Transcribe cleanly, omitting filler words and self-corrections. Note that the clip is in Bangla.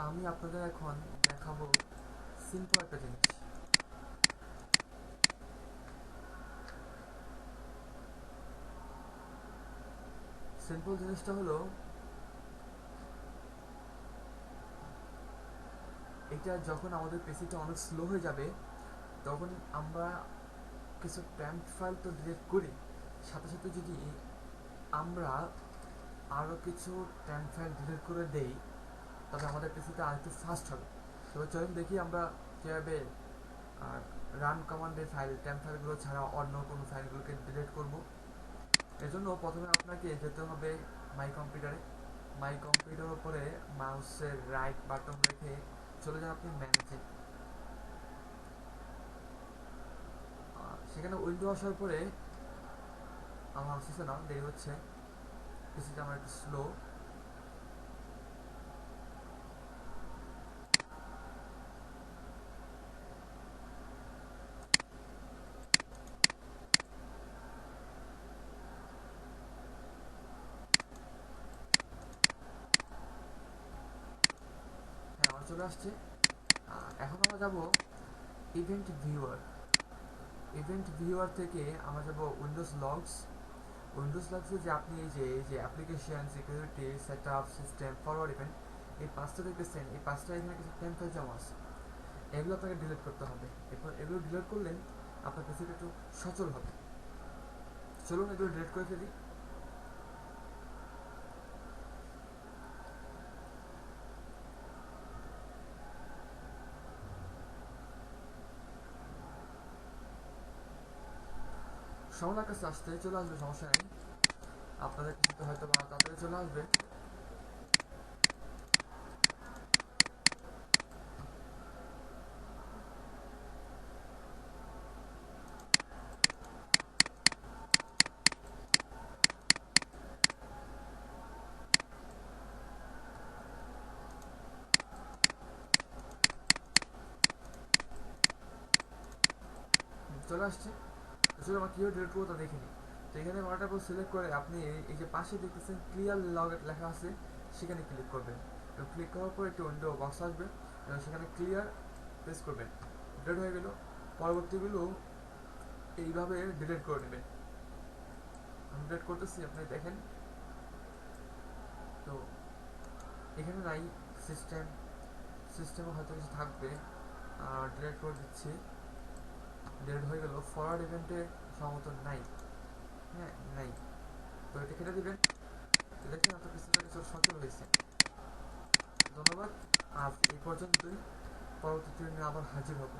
আমি আপনাদের এখন দেখাবো সিম্পল একটা জিনিস। সিম্পল জিনিসটা হলো এটা, যখন আমাদের পিসিটা অনেক স্লো হয়ে যাবে তখন আমরা কিছু ট্যাম্প ফাইল তো ডিলিট করি, সাথে সাথে যদি আমরা আরও কিছু ট্যাম্প ফাইল ডিলিট করে দেই তবে আমাদের পিসিটা আরেকটু ফাস্ট হবে। তবে চলুন দেখি আমরা কীভাবে রান কমান্ডের ফাইল ট্যাম্প ফাইলগুলো ছাড়া অন্য কোনো ফাইলগুলোকে ডিলিট করব। এর জন্য প্রথমে আপনাকে যেতে হবে মাই কম্পিউটারে। মাই কম্পিউটার উপরে মাউসের রাইট বাটন রেখে চলে যান আপনি ম্যানেজে। সেখানে উইন্ডো আসার পরে আমার আসছে না, দেরি হচ্ছে, পিসিটা আমার একটু স্লো। হ্যাঁ, আমার চলে আসছে। এখন আমরা যাব ইভেন্ট ভিউয়ার। ইভেন্ট ভিউয়ার থেকে আমরা যাব উইন্ডোজ লগস। উইন্ডোজ লগসে যে আপনি এই যে application, security, set up, system, forward event, এই পাঁচটা দেখতেছেন, এই পাঁচটা এখানে কিছু টেম্পেল জমা আছে, এগুলো আপনাকে ডিলিট করতে হবে। এরপর এগুলো ডিলিট করলে আপনার পিসিটা একটু সচল হবে। চলুন এগুলো ডিলিট করে ফেলি। সময়ের কাছে আসতে চলে আসবে, সমস্যা নেই, আপনাদের পিসিতে হয়তো বা তাড়াতাড়ি চলে আসবে। চলে আসছে। আসলে আমরা কীভাবে ডিলিট করবো তা দেখে নিই। তো এখানে ওয়াটার বল সিলেক্ট করে আপনি এই যে পাশে দেখতেছেন ক্লিয়ার লগ লেখা আছে, সেখানে ক্লিক করবেন। এবং ক্লিক করার পর একটি উইন্ডো বক্স আসবে এবং সেখানে ক্লিয়ার প্রেস করবেন। ডিলিট হয়ে গেল। পরবর্তীগুলো এইভাবে ডিলিট করে নেবেন। আমি ডিলিট করতেছি, আপনি দেখেন। তো এখানে নাই সিস্টেম, সিস্টেমে হয়তো কিছু থাকবে, ডিলিট করে দিচ্ছি। ডিলিট হয়ে গেল। ফরওয়ার্ড ইভেন্টে সম্ভবত নাই, হ্যাঁ নাই, তো এটা কেটে দিবেন। তো দেখেন আপনার পিসিটা কিছু সচল হয়েছে। ধন্যবাদ, আজ এই পর্যন্তই। পরবর্তী ট্রেনে আবার হাজির হব।